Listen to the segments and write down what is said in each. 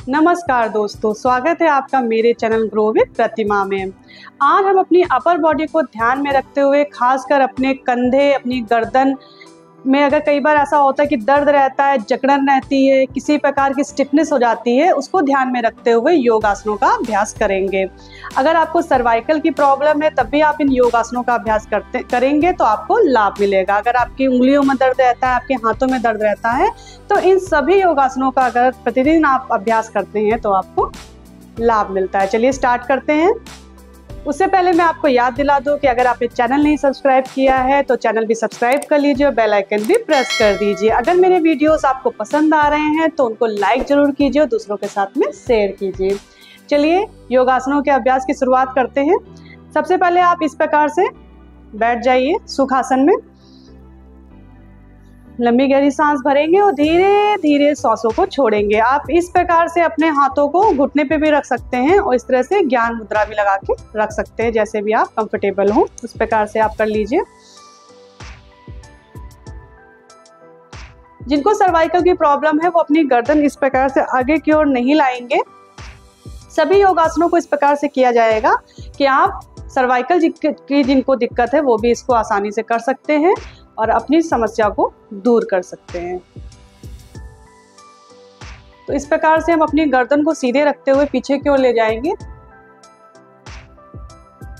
नमस्कार दोस्तों, स्वागत है आपका मेरे चैनल ग्रो विद प्रतिमा में। आज हम अपनी अपर बॉडी को ध्यान में रखते हुए खासकर अपने कंधे, अपनी गर्दन में अगर कई बार ऐसा होता है कि दर्द रहता है, जकड़न रहती है, किसी प्रकार की स्टिफनेस हो जाती है, उसको ध्यान में रखते हुए योगासनों का अभ्यास करेंगे। अगर आपको सर्वाइकल की प्रॉब्लम है तब भी आप इन योगासनों का अभ्यास करेंगे तो आपको लाभ मिलेगा। अगर आपकी उंगलियों में दर्द रहता है, आपके हाथों में दर्द रहता है, तो इन सभी योगासनों का अगर प्रतिदिन आप अभ्यास करते हैं तो आपको लाभ मिलता है। चलिए स्टार्ट करते हैं। उससे पहले मैं आपको याद दिला दूं कि अगर आपने चैनल नहीं सब्सक्राइब किया है तो चैनल भी सब्सक्राइब कर लीजिए और बेल आइकन भी प्रेस कर दीजिए। अगर मेरे वीडियोस आपको पसंद आ रहे हैं तो उनको लाइक जरूर कीजिए और दूसरों के साथ में शेयर कीजिए। चलिए योगासनों के अभ्यास की शुरुआत करते हैं। सबसे पहले आप इस प्रकार से बैठ जाइए सुखासन में। लंबी गहरी सांस भरेंगे और धीरे धीरे सांसों को छोड़ेंगे। आप इस प्रकार से अपने हाथों को घुटने पे भी रख सकते हैं और इस तरह से ज्ञान मुद्रा भी लगा के रख सकते हैं। जैसे भी आप कंफर्टेबल हो उस प्रकार से आप कर लीजिए। जिनको सर्वाइकल की प्रॉब्लम है वो अपनी गर्दन इस प्रकार से आगे की ओर नहीं लाएंगे। सभी योगासनों को इस प्रकार से किया जाएगा कि आप सर्वाइकल की जिनको दिक्कत है वो भी इसको आसानी से कर सकते हैं और अपनी समस्या को दूर कर सकते हैं। तो इस प्रकार से हम अपनी गर्दन को सीधे रखते हुए पीछे की ओर ले जाएंगे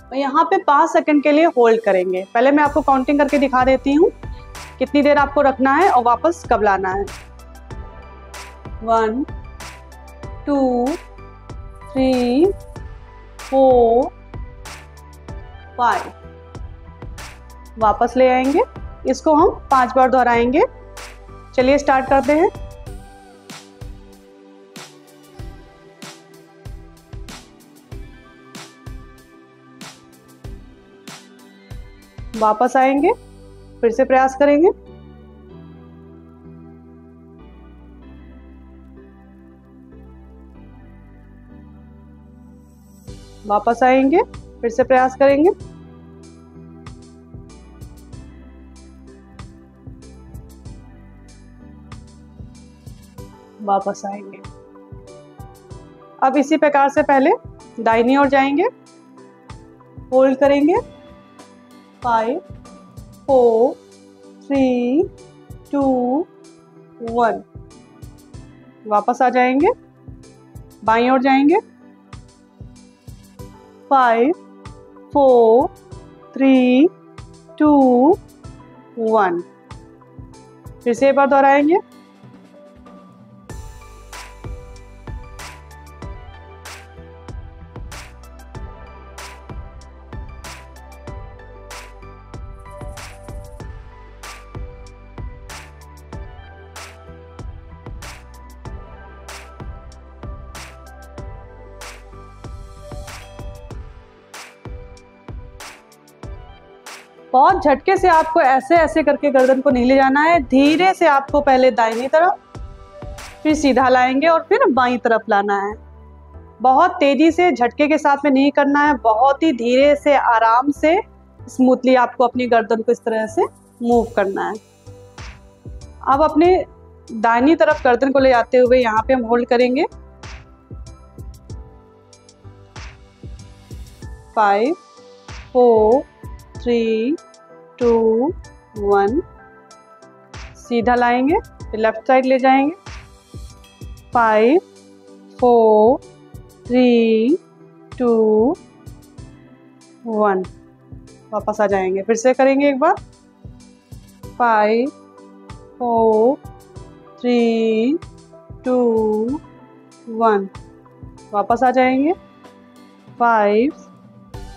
और यहाँ पे 5 सेकंड के लिए होल्ड करेंगे। पहले मैं आपको काउंटिंग करके दिखा देती हूँ कितनी देर आपको रखना है और वापस कब लाना है। 1 2 3 4 5। वापस ले आएंगे। इसको हम 5 बार दोहराएंगे। चलिए स्टार्ट करते हैं। वापस आएंगे, फिर से प्रयास करेंगे। वापस आएंगे, फिर से प्रयास करेंगे। वापस आएंगे। अब इसी प्रकार से पहले दाहिनी ओर जाएंगे, होल्ड करेंगे। 5 4 3 2 1। वापस आ जाएंगे। बाईं ओर जाएंगे। 5 4 3 2 1। फिर से एक बार दोहराएंगे। बहुत झटके से आपको ऐसे ऐसे करके गर्दन को नहीं ले जाना है। धीरे से आपको पहले दाहिनी तरफ, फिर सीधा लाएंगे और फिर बाईं तरफ लाना है। बहुत तेजी से झटके के साथ में नहीं करना है, बहुत ही धीरे से आराम से स्मूथली आपको अपनी गर्दन को इस तरह से मूव करना है। अब अपने दाहिनी तरफ गर्दन को ले जाते हुए यहाँ पे हम होल्ड करेंगे। 5 4 3 2 1। सीधा लाएंगे, फिर लेफ्ट साइड ले जाएंगे। 5 4 3 2 1। वापस आ जाएंगे। फिर से करेंगे एक बार। 5 4 3 2 1। वापस आ जाएंगे। 5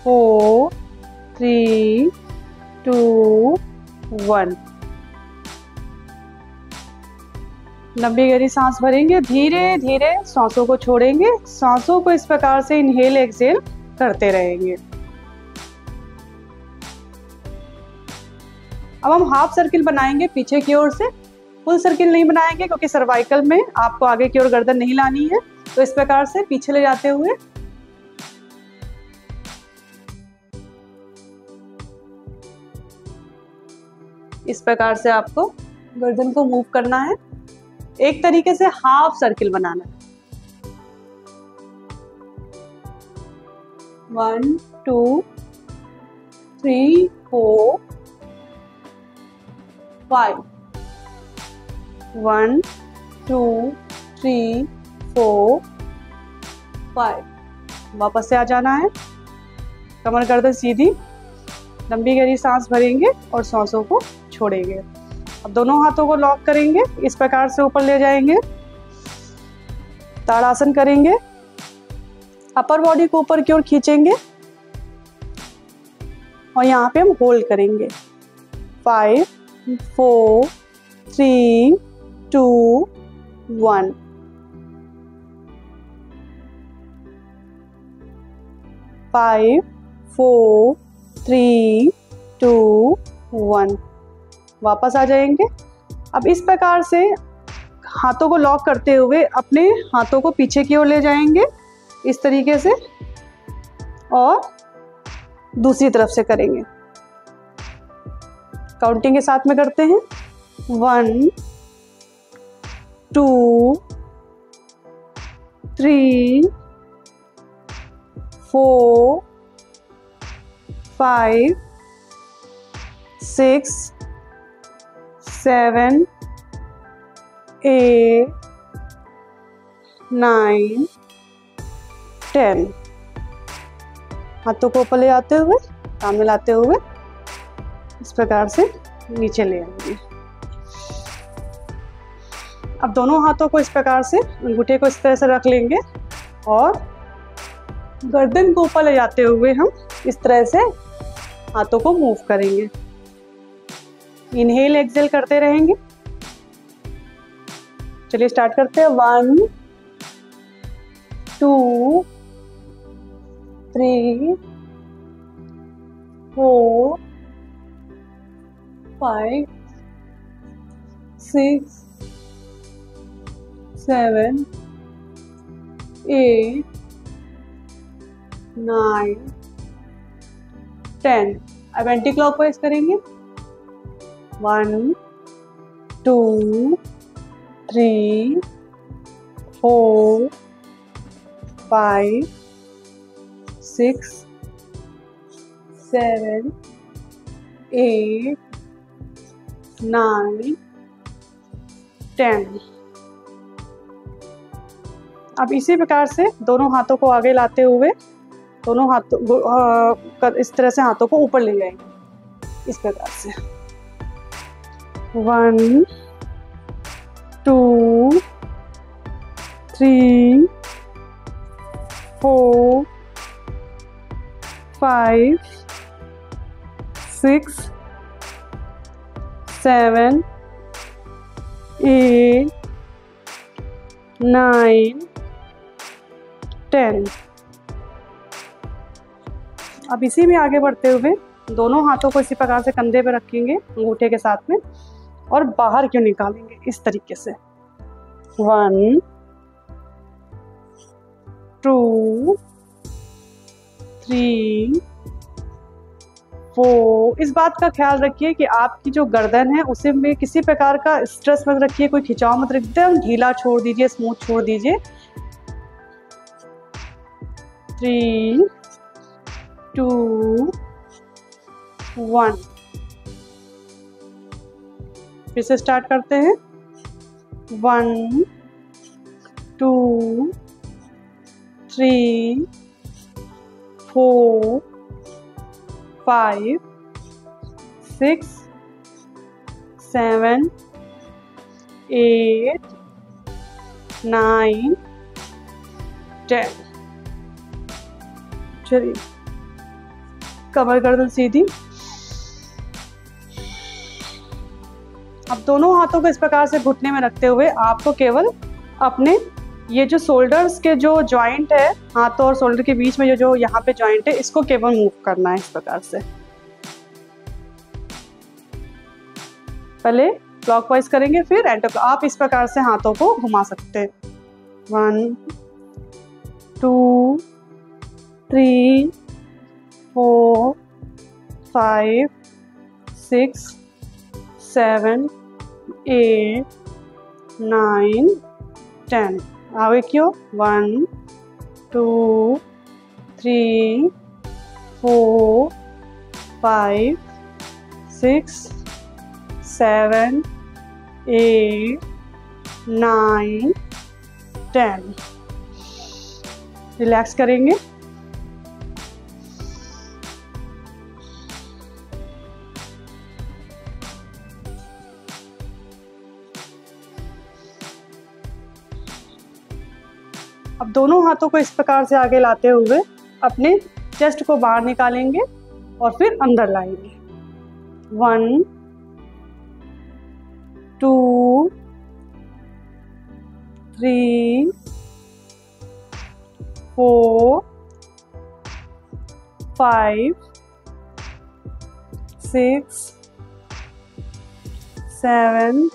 4 3 2 1। लंबी गहरी सांस भरेंगे, धीरे धीरे सांसों को छोड़ेंगे। सांसों को इस प्रकार से इनहेल एक्सहेल करते रहेंगे। अब हम हाफ सर्किल बनाएंगे पीछे की ओर से। फुल सर्किल नहीं बनाएंगे क्योंकि सर्वाइकल में आपको आगे की ओर गर्दन नहीं लानी है। तो इस प्रकार से पीछे ले जाते हुए इस प्रकार से आपको गर्दन को मूव करना है। एक तरीके से हाफ सर्किल बनाना है। 1 2 3 4 5 1 2 3 4 5। वापस से आ जाना है, कमर गर्दन सीधी, लंबी गहरी सांस भरेंगे और सांसों को छोड़ेंगे। अब दोनों हाथों को लॉक करेंगे, इस प्रकार से ऊपर ले जाएंगे, ताड़ासन करेंगे, अपर बॉडी को ऊपर की ओर खींचेंगे और यहाँ पे हम होल्ड करेंगे। 5 4 3 2 1। फाइव 4 3 2 1। वापस आ जाएंगे। अब इस प्रकार से हाथों को लॉक करते हुए अपने हाथों को पीछे की ओर ले जाएंगे इस तरीके से, और दूसरी तरफ से करेंगे। काउंटिंग के साथ में करते हैं। 1 2 3 4 5 6 7 8 9 10। हाथों को ऊपर ले आते हुए, सामने लाते हुए इस प्रकार से नीचे ले आएंगे। अब दोनों हाथों को इस प्रकार से, अंगूठे को इस तरह से रख लेंगे और गर्दन को ऊपर ले जाते हुए हम इस तरह से हाथों को मूव करेंगे। इनहेल एक्सेल करते रहेंगे। चलिए स्टार्ट करते हैं। 1 2 3 4 5 6 7 8 9 10। अब एंटी क्लॉकवाइज करेंगे। 1 2 3 4 5 6 7 8 9 10। अब इसी प्रकार से दोनों हाथों को आगे लाते हुए दोनों हाथों इस तरह से हाथों को ऊपर ले जाएंगे इस प्रकार से। 1 2 3 4 5 6 7 8 9 10। अब इसी में आगे बढ़ते हुए दोनों हाथों को इसी प्रकार से कंधे पे रखेंगे अंगूठे के साथ में और बाहर क्यों निकालेंगे इस तरीके से। 1 2 3 4। इस बात का ख्याल रखिए कि आपकी जो गर्दन है उसे में किसी प्रकार का स्ट्रेस मत रखिए, कोई खिंचाव मत रखिए, एकदम ढीला छोड़ दीजिए, स्मूथ छोड़ दीजिए। 3 2 1। फिर से स्टार्ट करते हैं। 1 2 3 4 5 6 7 8 9 10। चलिए, कमर गर्दन सीधी। अब दोनों हाथों को इस प्रकार से घुटने में रखते हुए आपको केवल अपने ये जो शोल्डर्स के जो जॉइंट है, हाथों और शोल्डर के बीच में जो यहाँ पे जॉइंट है, इसको केवल मूव करना है इस प्रकार से। पहले क्लॉकवाइज करेंगे, फिर एंटी क्लॉक। आप इस प्रकार से हाथों को घुमा सकते हैं। 1 2 3 4 5 6 7 8 9 10। आगे क्यों? 1 2 3 4 5 6 7 8 9 10। रिलैक्स करेंगे। अब दोनों हाथों को इस प्रकार से आगे लाते हुए अपने चेस्ट को बाहर निकालेंगे और फिर अंदर लाएंगे। 1 2 3 4 5 6 7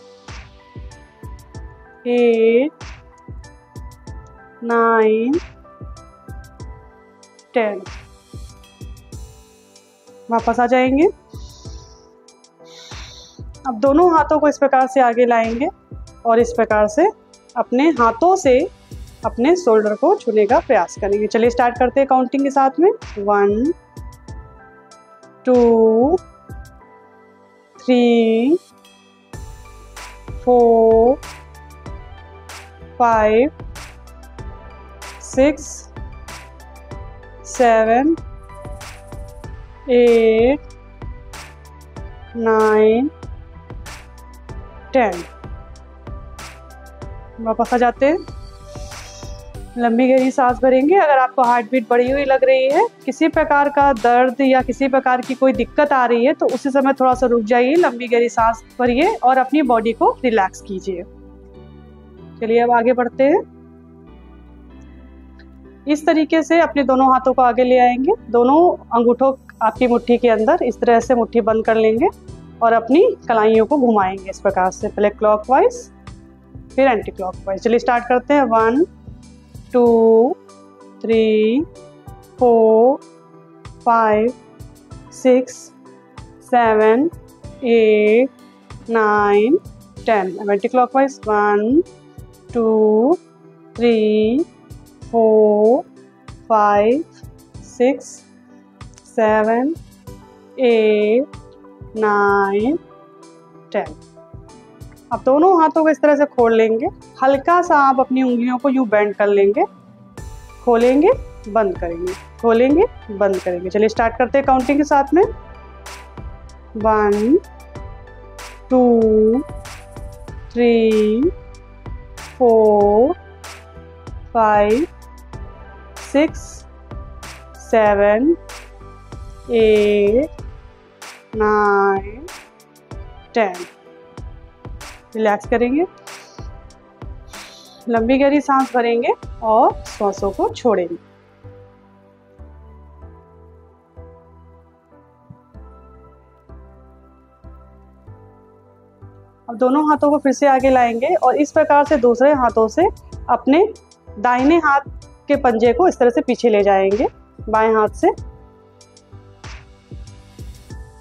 8 9 10। वापस आ जाएंगे। अब दोनों हाथों को इस प्रकार से आगे लाएंगे और इस प्रकार से अपने हाथों से अपने शोल्डर को छूने का प्रयास करेंगे। चलिए स्टार्ट करते हैं काउंटिंग के साथ में। 1 2 3 4 5 6 7 8 9 10। वापस आ जाते हैं। लंबी गहरी सांस भरेंगे। अगर आपको हार्ट बीट बढ़ी हुई लग रही है, किसी प्रकार का दर्द या किसी प्रकार की कोई दिक्कत आ रही है, तो उसी समय थोड़ा सा रुक जाइए, लंबी गहरी सांस भरिए और अपनी बॉडी को रिलैक्स कीजिए। चलिए अब आगे बढ़ते हैं। इस तरीके से अपने दोनों हाथों को आगे ले आएंगे। दोनों अंगूठों आपकी मुट्ठी के अंदर इस तरह से मुट्ठी बंद कर लेंगे और अपनी कलाइयों को घुमाएंगे इस प्रकार से, पहले क्लॉकवाइज फिर एंटी क्लॉकवाइज। चलिए स्टार्ट करते हैं। 1 2 3 4 5 6 7 8 9 10। अब एंटी क्लॉकवाइज। 1 2 3 4 5 6 7 8 9 10। अब दोनों हाथों को इस तरह से खोल लेंगे। हल्का सा आप अपनी उंगलियों को यूं बेंड कर लेंगे, खोलेंगे बंद करेंगे, खोलेंगे बंद करेंगे। चलिए स्टार्ट करते हैं काउंटिंग के साथ में। 1 2 3 4 5 6 7 8 9 10। रिलैक्स करेंगे। लंबी गहरी सांस भरेंगे और श्वासों को छोड़ेंगे। अब दोनों हाथों को फिर से आगे लाएंगे और इस प्रकार से दूसरे हाथों से अपने दाहिने हाथ के पंजे को इस तरह से पीछे ले जाएंगे बाएं हाथ से।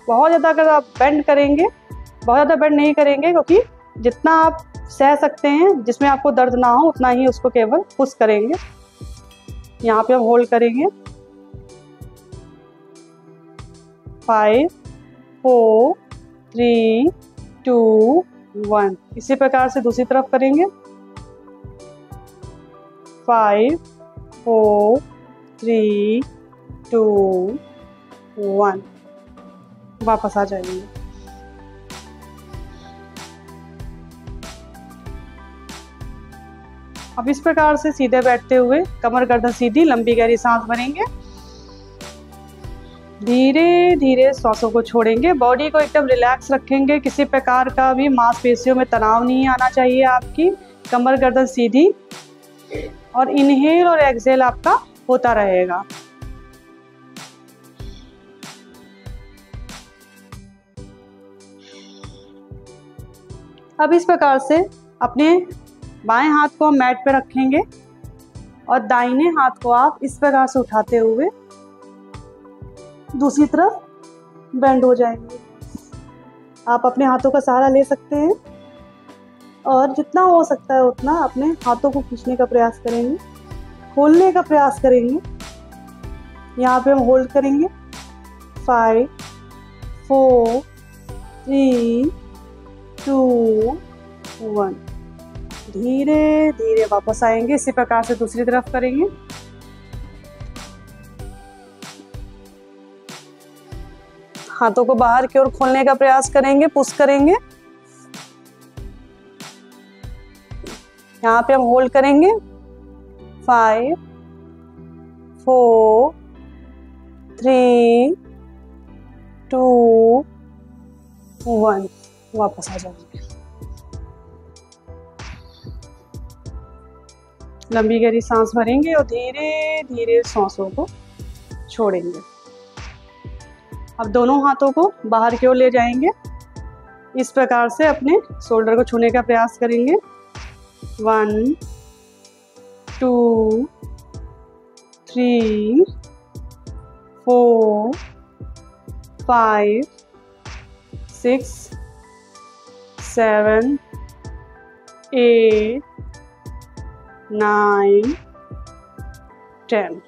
बहुत ज़्यादा अगर आप बेंड करेंगे, बहुत ज़्यादा बेंड नहीं करेंगे, क्योंकि जितना आप सह सकते हैं, जिसमें आपको दर्द ना हो, उतना ही उसको केवल पुश करेंगे। यहाँ पे हम होल्ड करेंगे। 5 4 3 2 1। इसी प्रकार से दूसरी तरफ करेंगे। 5 4 3 2 1। वापस आ जाएंगे। अब इस प्रकार से सीधे बैठते हुए कमर गर्दन सीधी, लंबी गहरी सांस भरेंगे। धीरे धीरे श्वासों को छोड़ेंगे। बॉडी को एकदम रिलैक्स रखेंगे। किसी प्रकार का भी मांसपेशियों में तनाव नहीं आना चाहिए आपकी। कमर गर्दन सीधी और इनहेल और एक्सहेल आपका होता रहेगा। अब इस प्रकार से अपने बाएं हाथ को मैट पे रखेंगे और दाहिने हाथ को आप इस प्रकार से उठाते हुए दूसरी तरफ बेंड हो जाएंगे। आप अपने हाथों का सहारा ले सकते हैं और जितना हो सकता है उतना अपने हाथों को खींचने का प्रयास करेंगे, खोलने का प्रयास करेंगे यहाँ पे हम होल्ड करेंगे 5 4 3 2 1। धीरे धीरे वापस आएंगे। इसी प्रकार से दूसरी तरफ करेंगे। हाथों को बाहर की ओर खोलने का प्रयास करेंगे, पुश करेंगे। यहाँ पे हम होल्ड करेंगे 5 4 3 2 1। वापस आ जाएंगे। लंबी गहरी सांस भरेंगे और धीरे धीरे सांसों को छोड़ेंगे। अब दोनों हाथों को बाहर की ओर ले जाएंगे। इस प्रकार से अपने शोल्डर को छूने का प्रयास करेंगे। 1 2 3 4 5 6 7 8 9 10।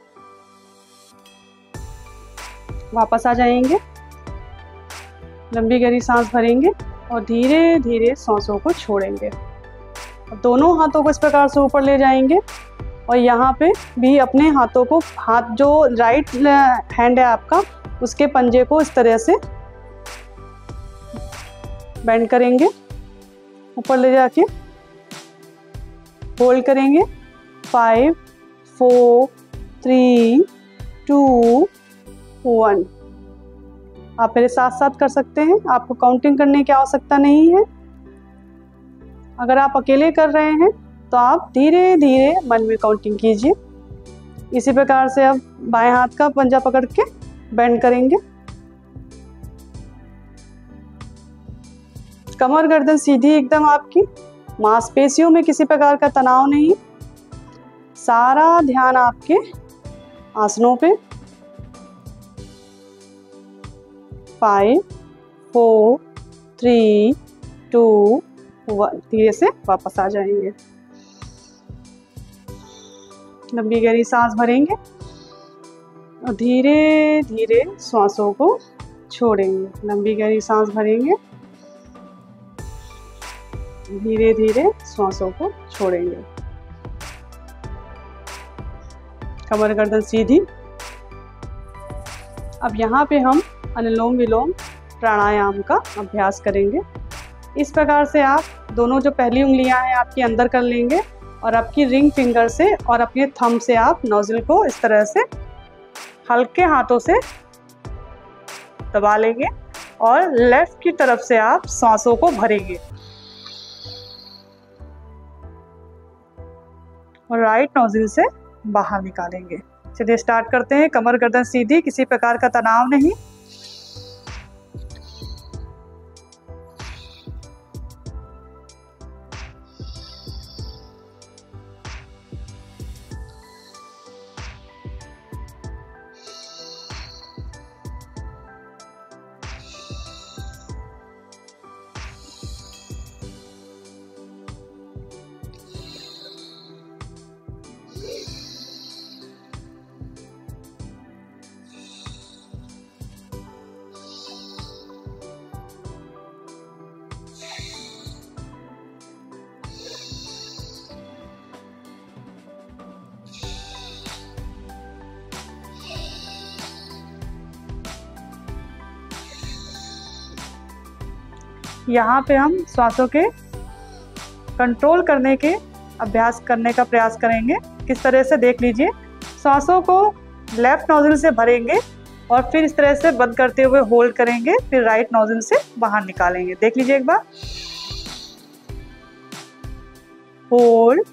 वापस आ जाएंगे। लंबी गहरी सांस भरेंगे और धीरे धीरे सांसों को छोड़ेंगे। दोनों हाथों को इस प्रकार से ऊपर ले जाएंगे और यहाँ पे भी अपने हाथों को, हाथ जो राइट हैंड है आपका, उसके पंजे को इस तरह से बेंड करेंगे, ऊपर ले जाके होल्ड करेंगे 5 4 3 2 1। आप मेरे साथ साथ कर सकते हैं। आपको काउंटिंग करने की आवश्यकता नहीं है। अगर आप अकेले कर रहे हैं तो आप धीरे धीरे मन में काउंटिंग कीजिए। इसी प्रकार से अब बाएं हाथ का पंजा पकड़ के बेंड करेंगे। कमर गर्दन सीधी एकदम आपकी, मांसपेशियों में किसी प्रकार का तनाव नहीं। सारा ध्यान आपके आसनों पे। 5 4 3 2 1। धीरे से वापस आ जाएंगे। लंबी गहरी सांस भरेंगे और धीरे धीरे श्वासों को छोड़ेंगे। लंबी गहरी सांस भरेंगे, धीरे धीरे श्वासों को छोड़ेंगे। कमर गर्दन सीधी। अब यहाँ पे हम अनुलोम विलोम प्राणायाम का अभ्यास करेंगे। इस प्रकार से आप दोनों जो पहली उंगलियां हैं आपकी अंदर कर लेंगे और आपकी रिंग फिंगर से और अपने थंब से आप नोजल को इस तरह से हल्के हाथों से दबा लेंगे और लेफ्ट की तरफ से आप सांसों को भरेंगे और राइट नोजल से बाहर निकालेंगे। चलिए स्टार्ट करते हैं। कमर गर्दन सीधी, किसी प्रकार का तनाव नहीं। यहाँ पे हम श्वासों के कंट्रोल करने के अभ्यास करने का प्रयास करेंगे। किस तरह से, देख लीजिए। श्वासों को लेफ्ट नोजल से भरेंगे और फिर इस तरह से बंद करते हुए होल्ड करेंगे, फिर राइट नोजल से बाहर निकालेंगे। देख लीजिए एक बार। Hold,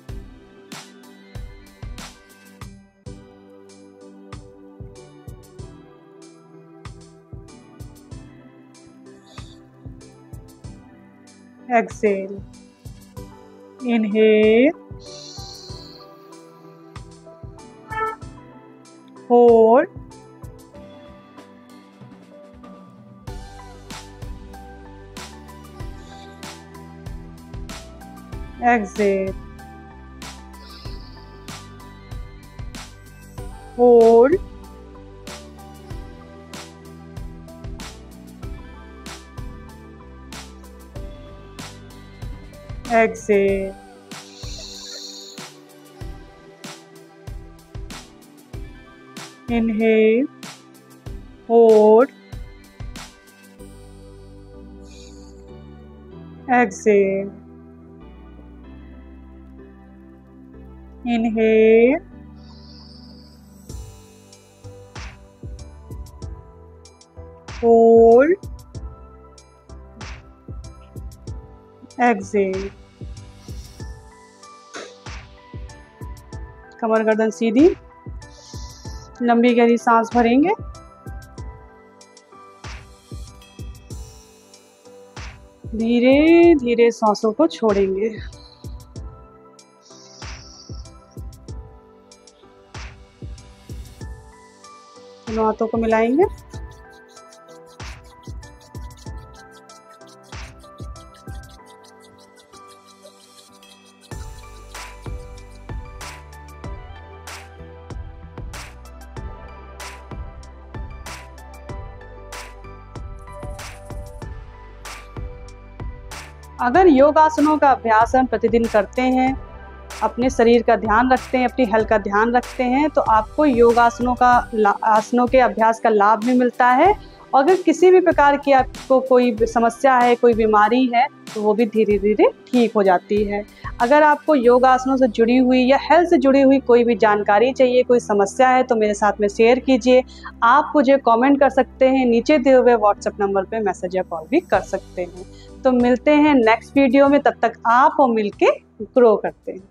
exhale, inhale, hold, exhale, hold, exhale, inhale, hold, exhale, inhale, hold, exhale। कमर गर्दन सीधी, लंबी गहरी सांस भरेंगे। धीरे धीरे सांसों को छोड़ेंगे। दोनों हाथों को मिलाएंगे। अगर योग आसनों का अभ्यास हम प्रतिदिन करते हैं, अपने शरीर का ध्यान रखते हैं, अपनी हेल्थ का ध्यान रखते हैं, तो आपको योग आसनों के अभ्यास का लाभ भी मिलता है। और अगर किसी भी प्रकार की आपको कोई समस्या है, कोई बीमारी है, तो वो भी धीरे धीरे ठीक हो जाती है। अगर आपको योग आसनों से जुड़ी हुई या हेल्थ से जुड़ी हुई कोई भी जानकारी चाहिए, कोई समस्या है, तो मेरे साथ में शेयर कीजिए। आप मुझे कमेंट कर सकते हैं, नीचे दिए हुए व्हाट्सएप नंबर पे मैसेज या कॉल भी कर सकते हैं। तो मिलते हैं नेक्स्ट वीडियो में, तब तक आप और मिलके ग्रो करते हैं।